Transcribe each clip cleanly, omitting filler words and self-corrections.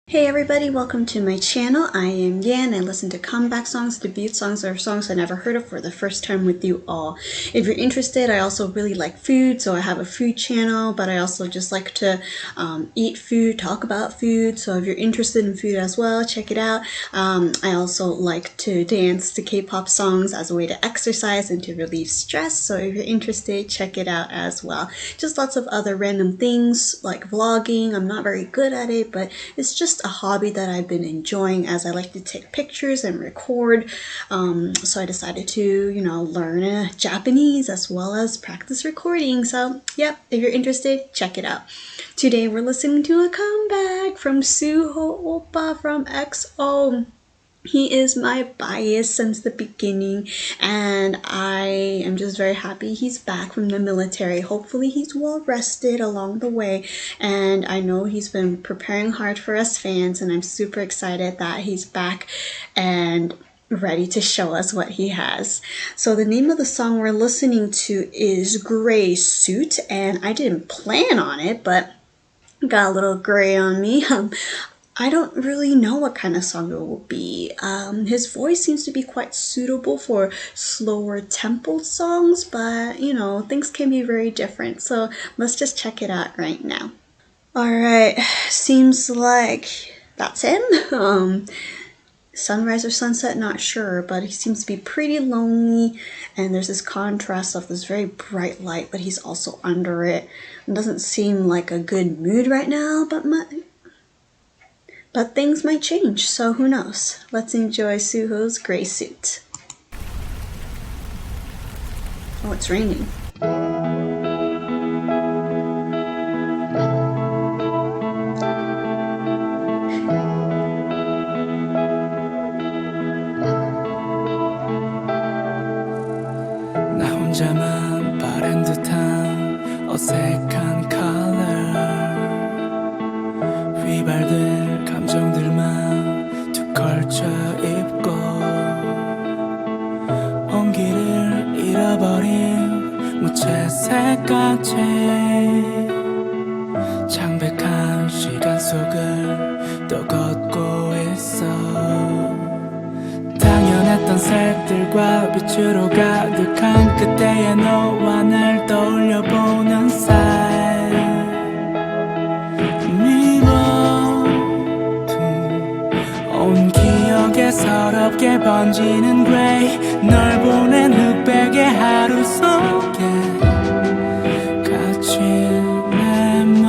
Hey everybody, welcome to my channel. I am Yan. I listen to comeback songs, debut songs, or songs I never heard of for the first time with you all. If you're interested, I also really like food, so I have a food channel, but I also just like to eat food, talk about food. So if you're interested in food as well, check it out. I also like to dance to K-pop songs as a way to exercise and to relieve stress. So if you're interested, check it out as well. Just lots of other random things like vlogging. I'm not very good at it, but it's just a hobby that I've been enjoying as I like to take pictures and record. So I decided to, learn Japanese as well as practice recording. So yep, if you're interested, check it out. Today we're listening to a comeback from Suho Oppa from EXO. He is my bias since the beginning, and I am just very happy he's back from the military. Hopefully he's well rested along the way, and I know he's been preparing hard for us fans, and I'm super excited that he's back and ready to show us what he has. So the name of the song we're listening to is Gray Suit, and I didn't plan on it, but got a little gray on me. I don't really know what kind of song it will be. His voice seems to be quite suitable for slower tempo songs, but things can be very different. So let's just check it out right now. Alright, seems like that's him. Sunrise or sunset, not sure, but he seems to be pretty lonely, and there's this contrast of this very bright light, but he's also under it. It doesn't seem like a good mood right now, but things might change, so who knows? Let's enjoy Suho's Gray Suit. Oh, it's raining. 나 혼자만 바랜 듯한 어색한 컬러 휘발될 감정들만 툭 걸쳐 입고 온기를 잃어버린 무채색같이 창백한 시간 속을 또 걷고 있어 당연했던 색들과 빛으로 가득한 그때의 너와 날 떠올려보는 사이 온 기억에 서럽게 번지는 그레이 널 보낸 흑백의 하루 속에 갇힌 내 맘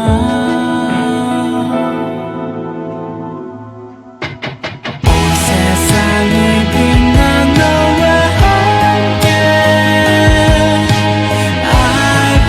세상이 빛난 너와 함께 I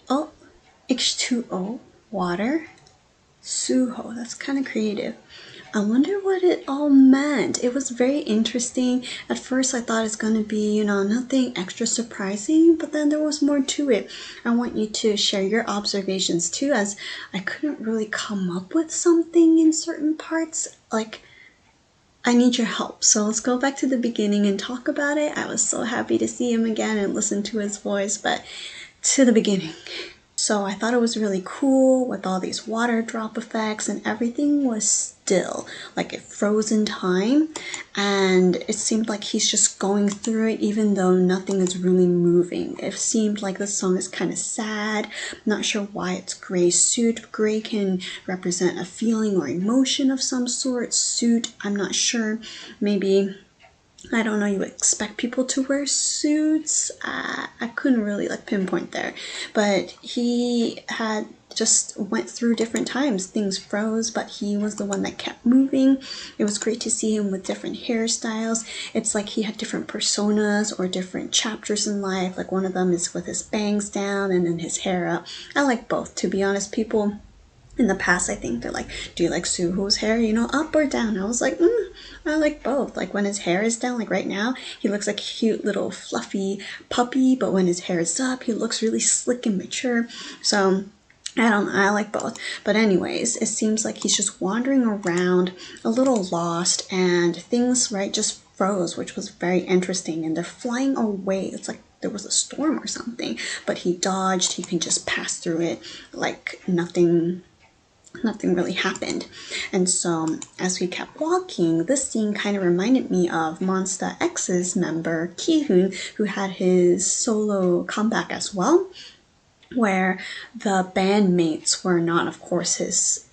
Oh, H2O, water. Suho, that's kind of creative. I wonder what it all meant. It was very interesting. At first I thought it's going to be, nothing extra surprising, but then there was more to it. I want you to share your observations too, as I couldn't really come up with something in certain parts. Like, I need your help. So let's go back to the beginning and talk about it. I was so happy to see him again and listen to his voice, but to the beginning. So I thought it was really cool with all these water drop effects, and everything was still, like it froze in time, and it seemed like he's just going through it even though nothing is really moving. It seemed like the song is kind of sad. Not sure why it's gray suit. Gray can represent a feeling or emotion of some sort. Suit, I'm not sure. Maybe, I don't know, you expect people to wear suits. I couldn't really pinpoint there, but he had just went through different times. Things froze, but he was the one that kept moving. It was great to see him with different hairstyles. It's like he had different personas or different chapters in life. Like one of them is with his bangs down and then his hair up. I like both, to be honest. People in the past, I think they're like, do you like Suho's hair, up or down? I was like, I like both. Like when his hair is down, like right now, he looks like a cute little fluffy puppy, but when his hair is up, he looks really slick and mature. So I don't know, I like both. But anyways, it seems like he's just wandering around, a little lost, and things, right, just froze, which was very interesting. And they're flying away. It's like there was a storm or something, but he dodged. He can just pass through it like nothing really happened. And so as we kept walking, this scene kind of reminded me of Monsta X's member Ki-hoon, who had his solo comeback as well, where the bandmates were not, of course, his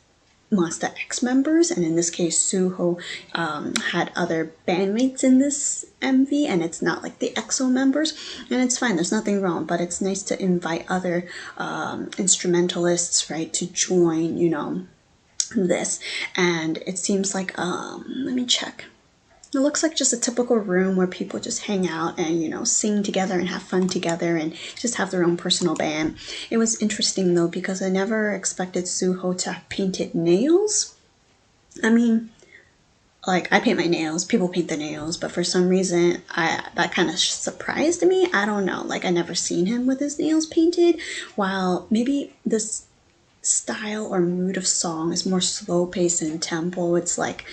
Monsta X members, and in this case Suho had other bandmates in this MV, and it's not like the EXO members, and it's fine, there's nothing wrong, but it's nice to invite other instrumentalists, right, to join, this. And it seems like, let me check. It looks like just a typical room where people just hang out and, sing together and have fun together and just have their own personal band. It was interesting though, because I never expected Suho to have painted nails. I mean, like, I paint my nails, people paint their nails, but for some reason, that kind of surprised me. I don't know, like, I never seen him with his nails painted, while maybe this style or mood of song is more slow paced and tempo. It's like,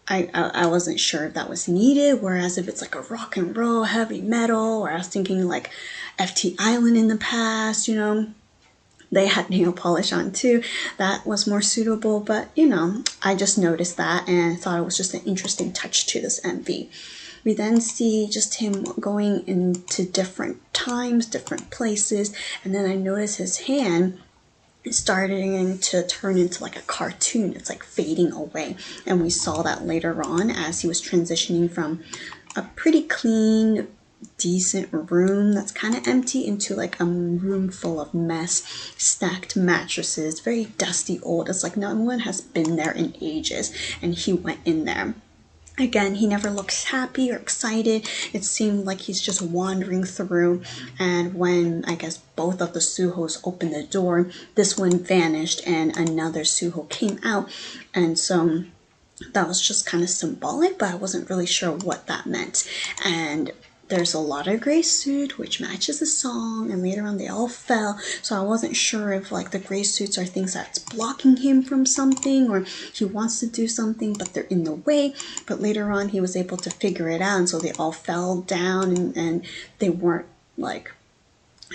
I wasn't sure if that was needed, whereas if it's like a rock and roll heavy metal, or I was thinking like FT Island in the past, they had nail polish on too, that was more suitable. But I just noticed that and thought it was just an interesting touch to this MV. We then see just him going into different times, different places, and then I noticed his hand starting to turn into like a cartoon. It's like fading away, and we saw that later on as he was transitioning from a pretty clean, decent room that's kind of empty into like a room full of mess, stacked mattresses, very dusty, old. It's like no one has been there in ages, and he went in there. Again, he never looks happy or excited. It seemed like he's just wandering through. And when, I guess, both of the Suhos opened the door, this one vanished and another Suho came out. And so that was just kind of symbolic, but I wasn't really sure what that meant. And there's a lot of gray suit, which matches the song, and later on they all fell. So I wasn't sure if like the gray suits are things that's blocking him from something, or he wants to do something but they're in the way. But later on he was able to figure it out, and so they all fell down, and they weren't like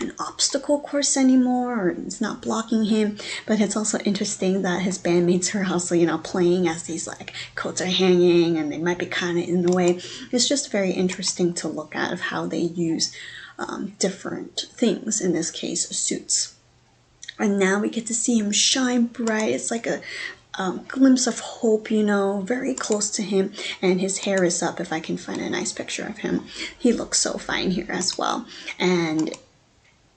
an obstacle course anymore, or it's not blocking him. But it's also interesting that his bandmates are also, playing as these like coats are hanging and they might be kind of in the way. It's just very interesting to look at of how they use different things, in this case suits. And now we get to see him shine bright. It's like a glimpse of hope, very close to him, and his hair is up. If I can find a nice picture of him, he looks so fine here as well. And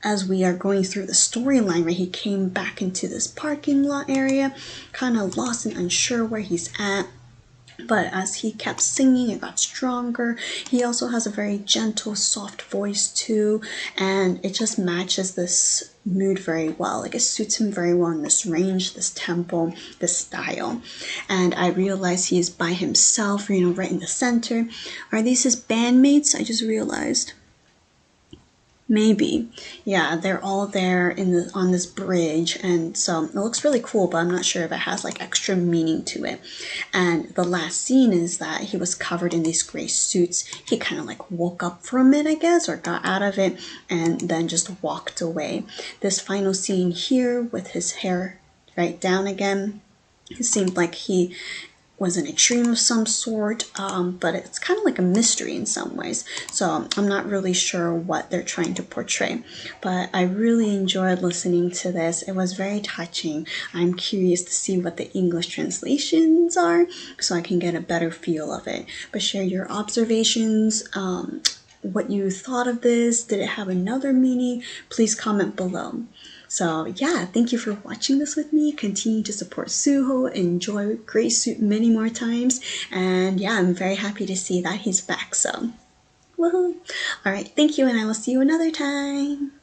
as we are going through the storyline, right, he came back into this parking lot area, kind of lost and unsure where he's at. But as he kept singing, it got stronger. He also has a very gentle, soft voice too, and it just matches this mood very well. Like it suits him very well in this range, this tempo, this style. And I realized he is by himself, right in the center. Are these his bandmates? I just realized. Maybe. Yeah, they're all there on this bridge, and so it looks really cool, but I'm not sure if it has like extra meaning to it. And the last scene is that he was covered in these gray suits. He kind of like woke up from it, I guess, or got out of it and then just walked away. This final scene here with his hair right down again, it seemed like he was in a dream of some sort, but it's kind of like a mystery in some ways. So I'm not really sure what they're trying to portray, but I really enjoyed listening to this. It was very touching. I'm curious to see what the English translations are so I can get a better feel of it. But share your observations, what you thought of this. Did it have another meaning? Please comment below. So yeah, thank you for watching this with me. Continue to support Suho, enjoy Grey Suit many more times, and yeah, I'm very happy to see that he's back, so woohoo! Alright, thank you, and I will see you another time!